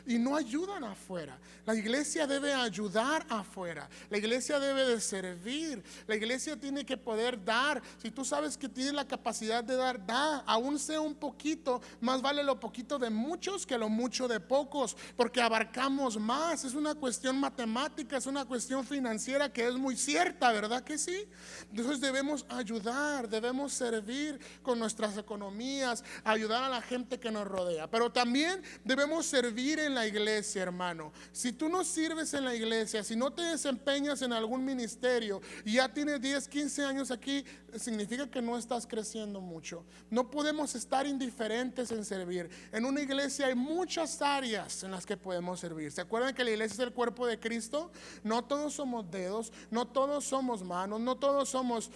y no ayudan afuera. La iglesia debe ayudar afuera. La iglesia debe de servir. La iglesia tiene que poder dar. Si tú sabes que tienes la capacidad de dar, da, aún sea un poquito. Más vale lo poquito de muchos que lo mucho de pocos, porque abarcamos más. Es una cuestión matemática, es una cuestión financiera que es muy cierta, ¿verdad que sí? Entonces debemos ayudar, debemos servir con nuestras economías, ayudar a la gente que nos rodea, pero también debemos servir en la iglesia, hermano. Si tú no sirves en la iglesia, si no te desempeñas en algún ministerio y ya tienes 10, 15 años aquí, significa que no estás creciendo mucho. No podemos estar indiferentes en servir. En una iglesia hay muchas áreas en las que podemos servir. ¿Se acuerdan que la iglesia es el cuerpo de Cristo? No todos somos dedos, no todos somos manos, no todos somos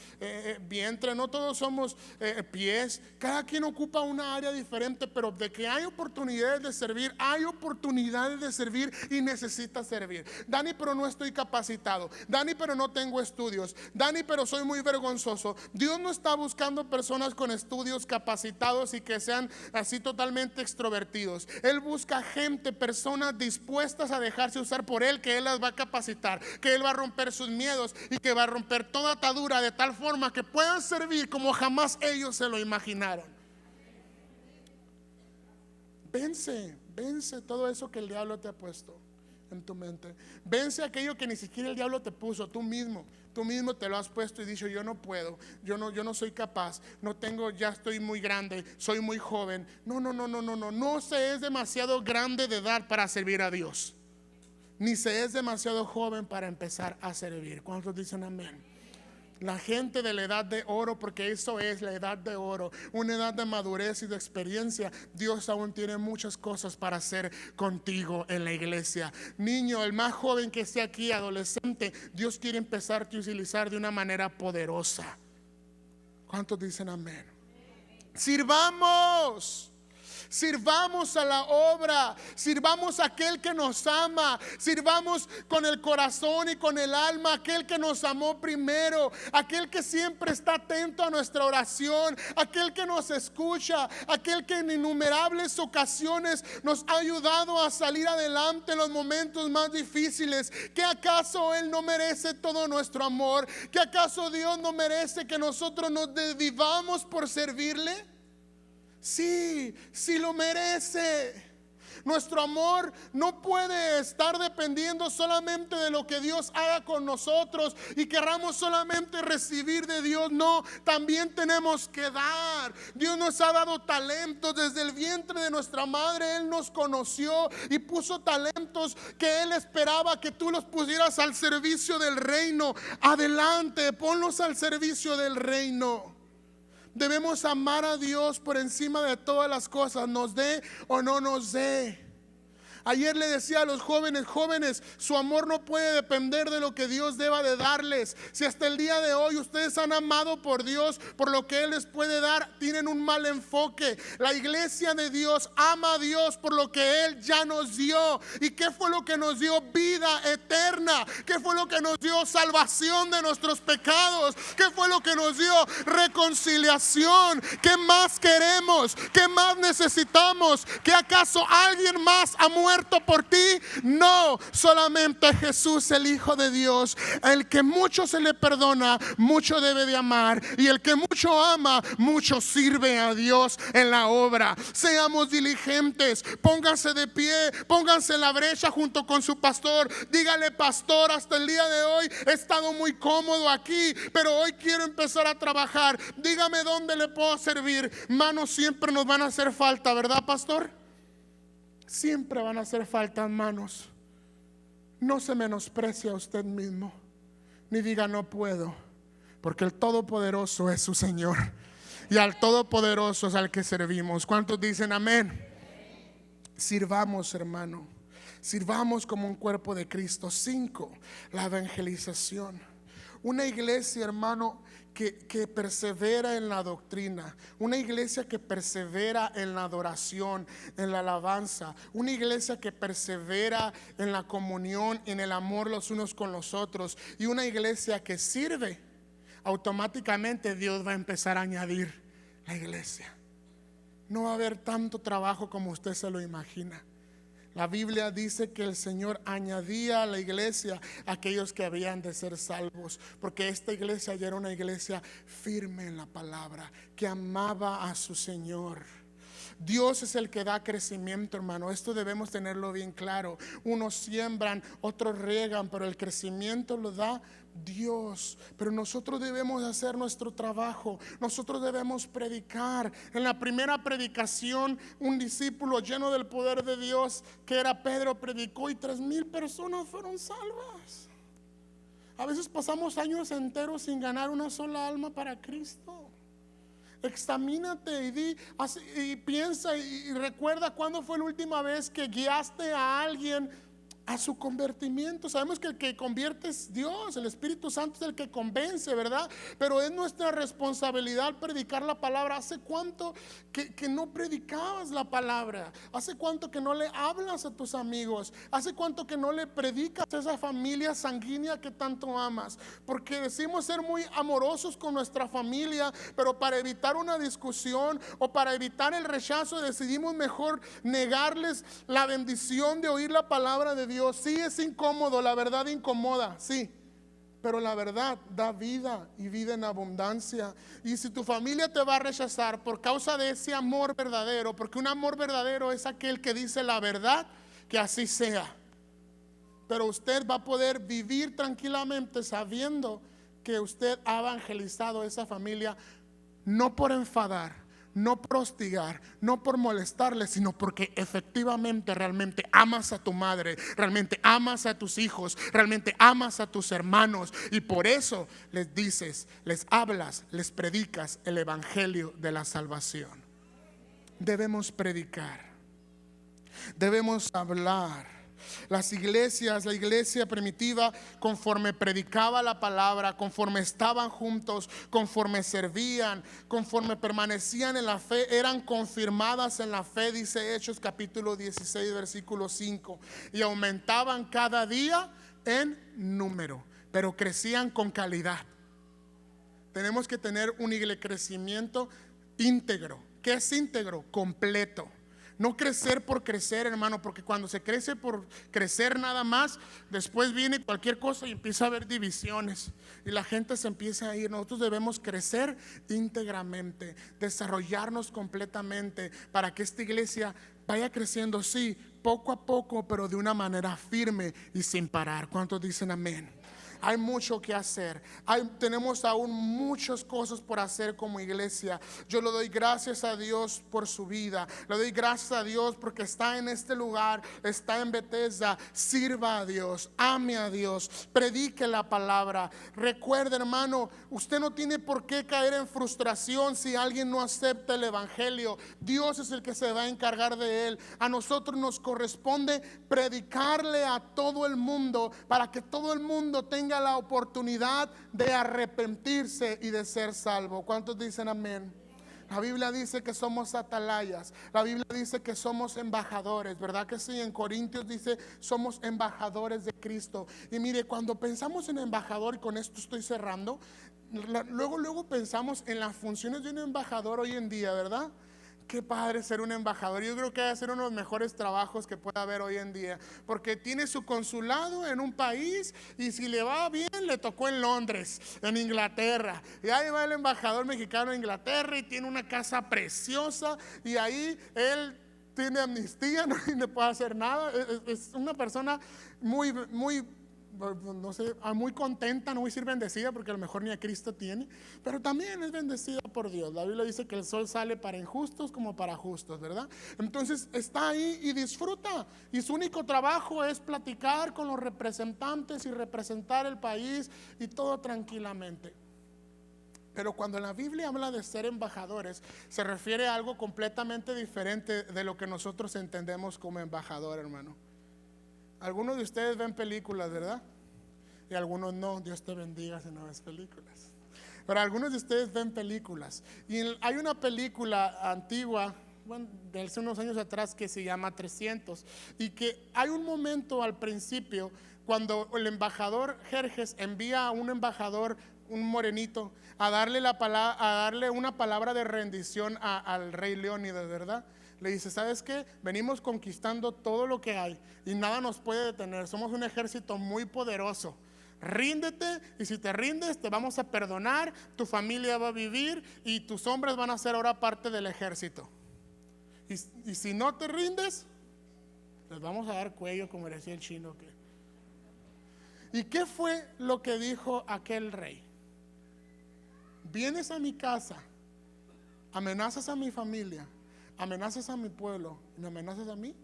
vientre, no todos somos pies. Cada quien ocupa una área diferente, pero de que hay oportunidades de servir, hay oportunidades de servir y necesitas servir. Dani, pero no estoy capacitado. Dani, pero no tengo estudios. Dani, pero soy muy vergonzoso. Dios no está buscando personas con estudios capacitados y que sean así totalmente extrovertidos. Él busca gente, personas dispuestas a dejarse usar por Él, que Él las va a capacitar, que Él va a romper sus miedos y que va a romper toda atadura de tal forma que puedan servir como jamás ellos se lo imaginaron. Vence todo eso que el diablo te ha puesto en tu mente. Vence aquello que ni siquiera el diablo te puso. Tú mismo te lo has puesto y dicho, yo no puedo, yo no soy capaz, no tengo, ya estoy muy grande, soy muy joven. No se es demasiado grande de edad para servir a Dios, ni se es demasiado joven para empezar a servir. ¿Cuántos dicen amén? La gente de la edad de oro, porque eso es la edad de oro, una edad de madurez y de experiencia. Dios aún tiene muchas cosas para hacer contigo en la iglesia. Niño, el más joven que esté aquí, adolescente, Dios quiere empezarte a utilizar de una manera poderosa. ¿Cuántos dicen amén? Sirvamos. Sirvamos a la obra, sirvamos a aquel que nos ama, sirvamos con el corazón y con el alma, aquel que nos amó primero, aquel que siempre está atento a nuestra oración, aquel que nos escucha, aquel que en innumerables ocasiones nos ha ayudado a salir adelante en los momentos más difíciles. ¿Que acaso Él no merece todo nuestro amor? ¿Que acaso Dios no merece que nosotros nos desvivamos por servirle? Sí, sí lo merece. Nuestro amor no puede estar dependiendo solamente de lo que Dios haga con nosotros y querramos solamente recibir de Dios. No, también tenemos que dar. Dios nos ha dado talentos desde el vientre de nuestra madre. Él nos conoció y puso talentos que Él esperaba que tú los pusieras al servicio del reino. Adelante, ponlos al servicio del reino. Debemos amar a Dios por encima de todas las cosas, nos dé o no nos dé. Ayer le decía a los jóvenes, su amor no puede depender de lo que Dios deba de darles. Si hasta el día de hoy ustedes han amado por Dios, por lo que Él les puede dar, tienen un mal enfoque. La iglesia de Dios ama a Dios por lo que Él ya nos dio. ¿Y qué fue lo que nos dio? Vida eterna. ¿Qué fue lo que nos dio? Salvación de nuestros pecados. ¿Qué fue lo que nos dio? Reconciliación. ¿Qué más queremos? ¿Qué más necesitamos? ¿Que acaso alguien más ha muerto por ti? No, solamente Jesús, el Hijo de Dios. El que mucho se le perdona, mucho debe de amar, y el que mucho ama, mucho sirve a Dios en la obra. Seamos diligentes, pónganse de pie, pónganse en la brecha junto con su pastor. Dígale: pastor, hasta el día de hoy he estado muy cómodo aquí, pero hoy quiero empezar a trabajar. Dígame dónde le puedo servir. Manos siempre nos van a hacer falta, ¿verdad, pastor? Siempre van a hacer falta manos. No se menosprecie a usted mismo, ni diga no puedo, porque el Todopoderoso es su Señor, y al Todopoderoso es al que servimos. ¿Cuántos dicen amén? Sirvamos, hermano, sirvamos como un cuerpo de Cristo. 5, la evangelización. Una iglesia, hermano, que persevera en la doctrina, una iglesia que persevera en la adoración, en la alabanza, una iglesia que persevera en la comunión, en el amor los unos con los otros, y una iglesia que sirve. Automáticamente Dios va a empezar a añadir la iglesia. No va a haber tanto trabajo como usted se lo imagina. La Biblia dice que el Señor añadía a la iglesia a aquellos que habían de ser salvos, porque esta iglesia ya era una iglesia firme en la palabra, que amaba a su Señor. Dios es el que da crecimiento, hermano. Esto debemos tenerlo bien claro. Unos siembran, otros riegan, pero el crecimiento lo da Dios. Pero nosotros debemos hacer nuestro trabajo. Nosotros debemos predicar. En la primera predicación, un discípulo lleno del poder de Dios, que era Pedro, predicó y 3,000 personas fueron salvas. A veces pasamos años enteros sin ganar una sola alma para Cristo. Examínate y piensa y recuerda cuándo fue la última vez que guiaste a alguien a su convertimiento. Sabemos que el que convierte es Dios, el Espíritu Santo es el que convence, ¿verdad? Pero es nuestra responsabilidad predicar la palabra. ¿Hace cuánto que no predicabas la palabra? ¿Hace cuánto que no le hablas a tus amigos? ¿Hace cuánto que no le predicas a esa familia sanguínea que tanto amas? Porque decimos ser muy amorosos con nuestra familia, pero para evitar una discusión o para evitar el rechazo decidimos mejor negarles la bendición de oír la palabra de Dios. Sí, es incómodo, la verdad incomoda, sí, pero la verdad da vida y vida en abundancia. Y si tu familia te va a rechazar por causa de ese amor verdadero, porque un amor verdadero es aquel que dice la verdad, que así sea. Pero usted va a poder vivir tranquilamente sabiendo que usted ha evangelizado a esa familia, no por enfadar, no por hostigar, no por molestarles, sino porque efectivamente realmente amas a tu madre, realmente amas a tus hijos, realmente amas a tus hermanos, y por eso les dices, les hablas, les predicas el evangelio de la salvación. Debemos predicar, debemos hablar, Las iglesias, la iglesia primitiva, conforme predicaba la palabra, conforme estaban juntos, conforme servían, conforme permanecían en la fe, eran confirmadas en la fe, dice Hechos capítulo 16, versículo 5, y aumentaban cada día en número, pero crecían con calidad. Tenemos que tener un crecimiento íntegro. ¿Qué es íntegro? Completo. No crecer por crecer, hermano, porque cuando se crece por crecer nada más, después viene cualquier cosa y empieza a haber divisiones y la gente se empieza a ir. Nosotros debemos crecer íntegramente, desarrollarnos completamente para que esta iglesia vaya creciendo, sí, poco a poco, pero de una manera firme y sin parar. ¿Cuántos dicen amén? Hay mucho que hacer. Tenemos aún muchas cosas por hacer como iglesia. Yo le doy gracias a Dios por su vida. Le doy gracias a Dios porque está en este lugar, está en Bethesda. Sirva a Dios, ame a Dios, predique la palabra. Recuerde, hermano, usted no tiene por qué caer en frustración si alguien no acepta el evangelio. Dios es el que se va a encargar de él. A nosotros nos corresponde predicarle a todo el mundo para que todo el mundo tenga la oportunidad de arrepentirse y de ser salvo. ¿Cuántos dicen amén? La Biblia dice que somos atalayas. La Biblia dice que somos embajadores, ¿verdad que sí? En Corintios dice somos embajadores de Cristo. Y mire, cuando pensamos en embajador, y con esto estoy cerrando, luego pensamos en las funciones de un embajador hoy en día, ¿verdad? Qué padre ser un embajador. Yo creo que va a ser uno de los mejores trabajos que puede haber hoy en día, porque tiene su consulado en un país y si le va bien le tocó en Londres, en Inglaterra, y ahí va el embajador mexicano en Inglaterra y tiene una casa preciosa y ahí él tiene amnistía, no le puede hacer nada. Es una persona muy no sé, muy contenta, no voy a decir bendecida porque a lo mejor ni a Cristo tiene, pero también es bendecida por Dios. La Biblia dice que el sol sale para injustos como para justos, ¿verdad? Entonces está ahí y disfruta, y su único trabajo es platicar con los representantes y representar el país y todo tranquilamente. Pero cuando la Biblia habla de ser embajadores, se refiere a algo completamente diferente de lo que nosotros entendemos como embajador, hermano. Algunos de ustedes ven películas, ¿verdad? Y algunos no. Dios te bendiga si no ves películas. Pero algunos de ustedes ven películas. Y hay una película antigua, bueno, de hace unos años atrás, que se llama 300. Y que hay un momento al principio cuando el embajador Jerjes envía a un embajador, un morenito, a darle una palabra de rendición al rey Leónidas, ¿verdad? Le dice, ¿sabes qué? Venimos conquistando todo lo que hay y nada nos puede detener. Somos un ejército muy poderoso. Ríndete, y si te rindes te vamos a perdonar, tu familia va a vivir y tus hombres van a ser ahora parte del ejército. Y si no te rindes, les vamos a dar cuello, como decía el chino. ¿Y qué fue lo que dijo aquel rey? Vienes a mi casa, amenazas a mi familia, amenazas a mi pueblo y me amenazas a mí.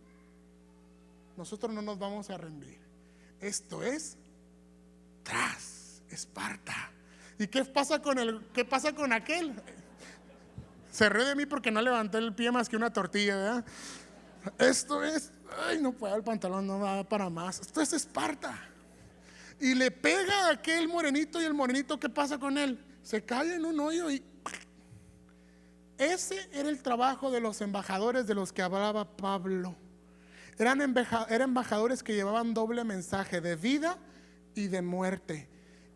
Nosotros no nos vamos a rendir. Esto es Esparta. ¿Y qué pasa con aquel? Se ríe de mí porque no levanté el pie más que una tortilla, ¿verdad? Esto es, ay, no puedo, el pantalón no va para más. Esto es Esparta. Y le pega a aquel morenito, y el morenito, ¿qué pasa con él? Se cae en un hoyo y ese era el trabajo de los embajadores de los que hablaba Pablo. Eran embajadores que llevaban doble mensaje de vida y de muerte,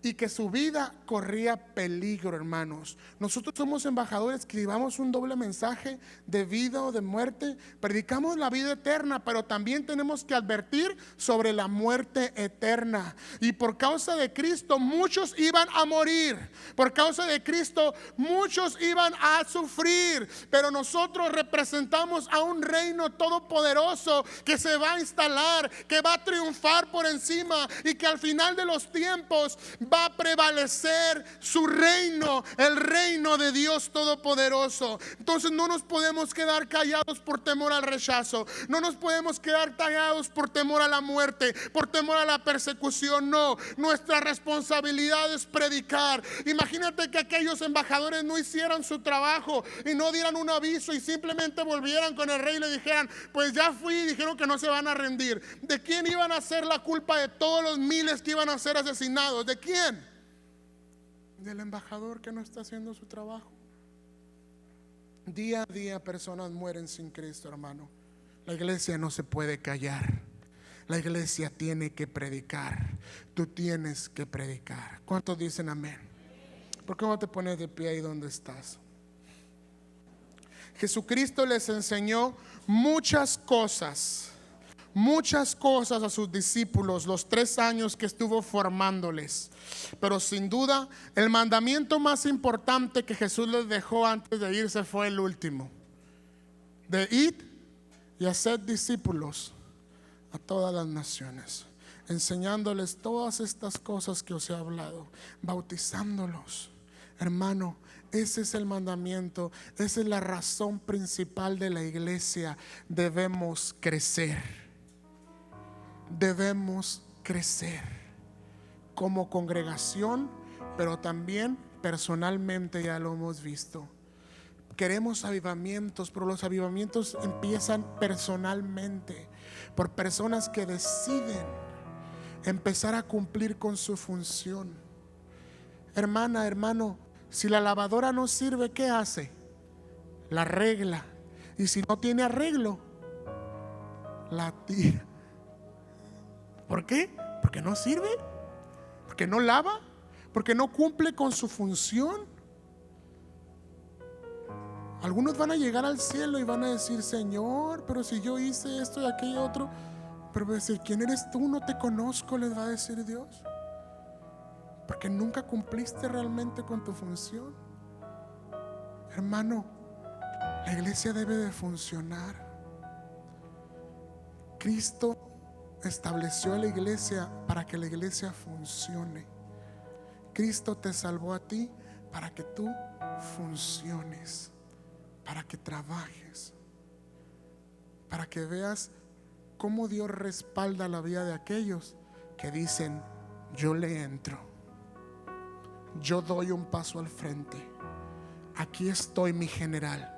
y que su vida corría peligro, hermanos. Nosotros somos embajadores que llevamos un doble mensaje de vida o de muerte. Predicamos la vida eterna, pero también tenemos que advertir sobre la muerte eterna. Y por causa de Cristo muchos iban a morir. Por causa de Cristo muchos iban a sufrir. Pero nosotros representamos a un reino todopoderoso que se va a instalar, que va a triunfar por encima, y que al final de los tiempos va a prevalecer su reino, el reino de Dios Todopoderoso. Entonces no nos podemos quedar callados por temor al rechazo, no nos podemos quedar callados por temor a la muerte, por temor a la persecución. No, nuestra responsabilidad es predicar. Imagínate que aquellos embajadores no hicieran su trabajo y no dieran un aviso y simplemente volvieran con el rey y le dijeran: pues ya fui, y dijeron que no se van a rendir. ¿De quién iban a ser la culpa de todos los miles que iban a ser asesinados? ¿De quién? Del embajador que no está haciendo su trabajo. Día a día personas mueren sin Cristo, hermano. La iglesia no se puede callar. La iglesia tiene que predicar. Tú tienes que predicar. ¿Cuántos dicen amén? ¿Por qué no te pones de pie ahí donde estás? Jesucristo les enseñó muchas cosas a sus discípulos los 3 años que estuvo formándoles. Pero sin duda el mandamiento más importante que Jesús les dejó antes de irse fue el último: de id y hacer discípulos a todas las naciones, enseñándoles todas estas cosas que os he hablado, bautizándolos. Hermano, ese es el mandamiento, esa es la razón principal de la iglesia. Debemos crecer como congregación, pero también personalmente. Ya lo hemos visto. Queremos avivamientos, pero los avivamientos empiezan personalmente, por personas que deciden empezar a cumplir con su función. Hermana, hermano, si la lavadora no sirve, ¿qué hace? La arregla. Y si no tiene arreglo, la tira. ¿Por qué? Porque no sirve, porque no lava, porque no cumple con su función. Algunos van a llegar al cielo y van a decir: Señor, pero si yo hice esto y aquello otro. Pero va a decir: ¿quién eres tú? No te conozco, les va a decir Dios, porque nunca cumpliste realmente con tu función. Hermano, la iglesia debe de funcionar. Cristo estableció a la iglesia para que la iglesia funcione. Cristo te salvó a ti para que tú funciones, para que trabajes, para que veas cómo Dios respalda la vida de aquellos que dicen: yo le entro, yo doy un paso al frente, aquí estoy, mi general,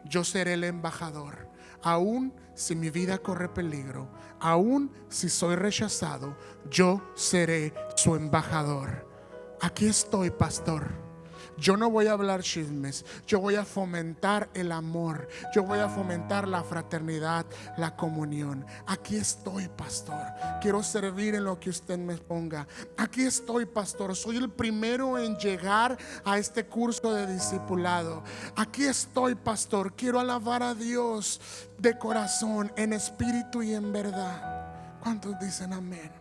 yo seré el embajador. Aún si mi vida corre peligro, aún si soy rechazado, yo seré su embajador. Aquí estoy, pastor. Yo no voy a hablar chismes, yo voy a fomentar el amor, yo voy a fomentar la fraternidad, la comunión. Aquí estoy, pastor. Quiero servir en lo que usted me ponga. Aquí estoy, pastor. Soy el primero en llegar a este curso de discipulado. Aquí estoy, pastor. Quiero alabar a Dios de corazón, en espíritu y en verdad. ¿Cuántos dicen amén?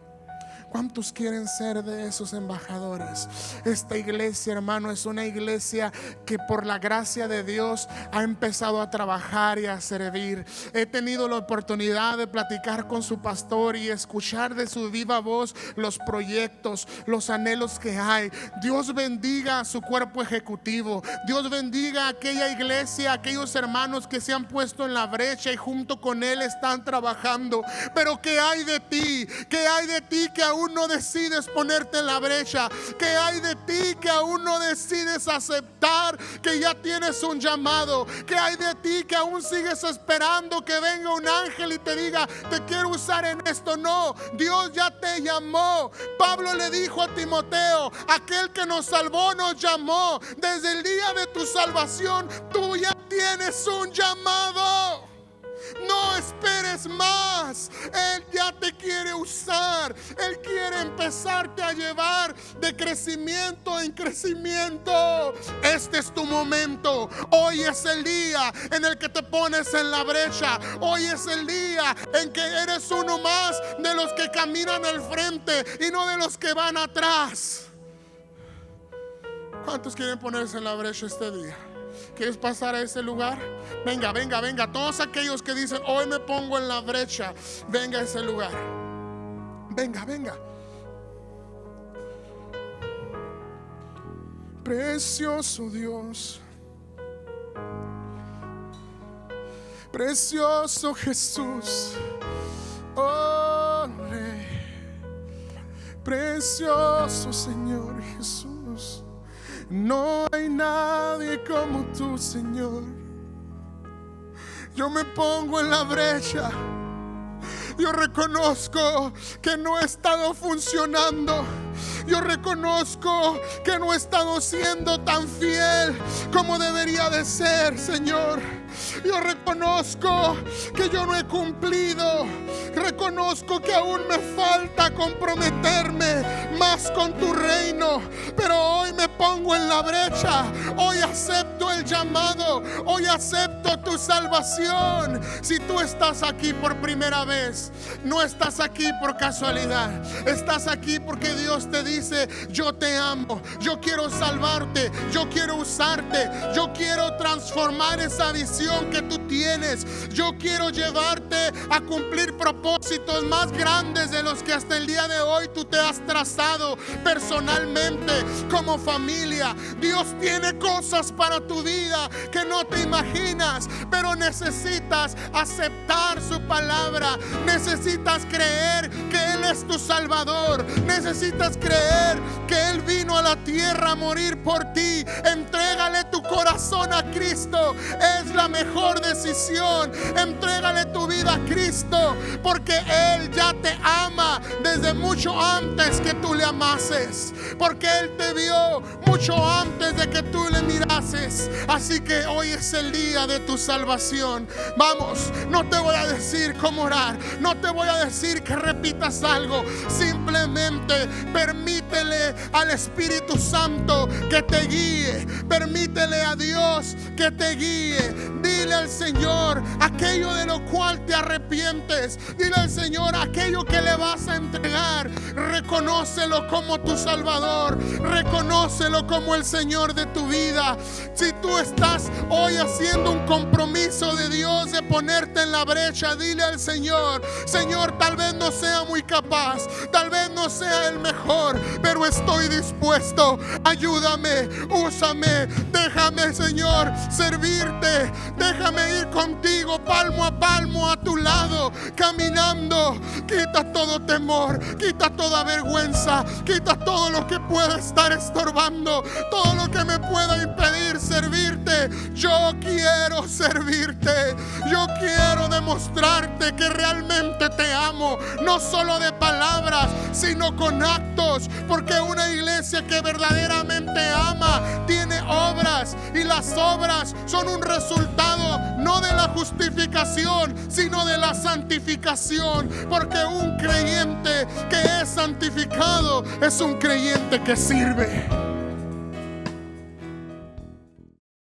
¿Cuántos quieren ser de esos embajadores? Esta iglesia, hermano, es una iglesia que por la gracia de Dios ha empezado a trabajar y a servir. He tenido la oportunidad de platicar con su pastor y escuchar de su viva voz los proyectos, los anhelos que hay. Dios bendiga a su cuerpo ejecutivo. Dios bendiga a aquella iglesia, a aquellos hermanos que se han puesto en la brecha y junto con Él están trabajando. Pero ¿qué hay de ti? ¿Qué hay de ti que aún no decides ponerte en la brecha? ¿Qué hay de ti que aún no decides aceptar que ya tienes un llamado? ¿Qué hay de ti que aún sigues esperando que venga un ángel y te diga: te quiero usar en esto? No, Dios ya te llamó. Pablo le dijo a Timoteo: aquel que nos salvó nos llamó. Desde el día de tu salvación tú ya tienes un llamado. No esperes más. Él ya te quiere usar. Él quiere empezarte a llevar de crecimiento en crecimiento. Este es tu momento. Hoy es el día en el que te pones en la brecha. Hoy es el día en que eres uno más de los que caminan al frente y no de los que van atrás. ¿Cuántos quieren ponerse en la brecha este día? ¿Quieres pasar a ese lugar? Venga, venga, venga. Todos aquellos que dicen: hoy me pongo en la brecha, venga a ese lugar. Venga, venga. Precioso Dios, precioso Jesús, oh Rey, precioso Señor Jesús. No hay nadie como tú, Señor. Yo me pongo en la brecha. Yo reconozco que no he estado funcionando. Yo reconozco que no he estado siendo tan fiel como debería de ser, Señor. Yo reconozco que yo no he cumplido. Reconozco que aún me falta comprometerme más con tu reino. Pero hoy me pongo en la brecha. Hoy acepto el llamado. Hoy acepto tu salvación. Si tú estás aquí por primera vez, no estás aquí por casualidad. Estás aquí porque Dios te dice: yo te amo, yo quiero salvarte, yo quiero usarte, yo quiero transformar esa visión que tú tienes. Yo quiero llevarte a cumplir propósitos más grandes de los que hasta el día de hoy tú te has trazado personalmente, como familia. Dios tiene cosas para tu vida que no te imaginas, pero necesitas aceptar su palabra. Necesitas creer que Él es tu Salvador. Necesitas creer que Él vino a la tierra a morir por ti. Entrégale tu corazón a Cristo. Es la mejor decisión. Entrégale tu vida a Cristo, porque Él ya te ama desde mucho antes que tú le amases, porque Él te vio mucho antes de que tú le mirases. Así que hoy es el día de tu salvación. Vamos, no te voy a decir cómo orar, no te voy a decir que repitas algo. Simplemente permítele al Espíritu Santo que te guíe. Permítele a Dios que te guíe. Dile al Señor aquello de lo cual te arrepientes. Dile al Señor aquello que le vas a entregar. Reconócelo como tu Salvador. Reconócelo como el Señor de tu vida. Si tú estás hoy haciendo un compromiso de Dios de ponerte en la brecha, dile al Señor: Señor, tal vez no sea muy capaz, tal vez no sea el mejor, pero estoy dispuesto. Ayúdame, úsame, déjame, Señor, servirte. Déjame ir contigo palmo a palmo a tu lado, caminando. Quita todo temor, quita toda vergüenza, quita todo lo que pueda estar estorbando, todo lo que me pueda impedir servirte. Yo quiero servirte. Yo quiero demostrarte que realmente te amo, no solo de palabras, sino con actos, porque una iglesia que verdaderamente ama tiene obras, y las obras son un resultado no de la justificación, sino de la santificación, porque un creyente que es santificado es un creyente que sirve.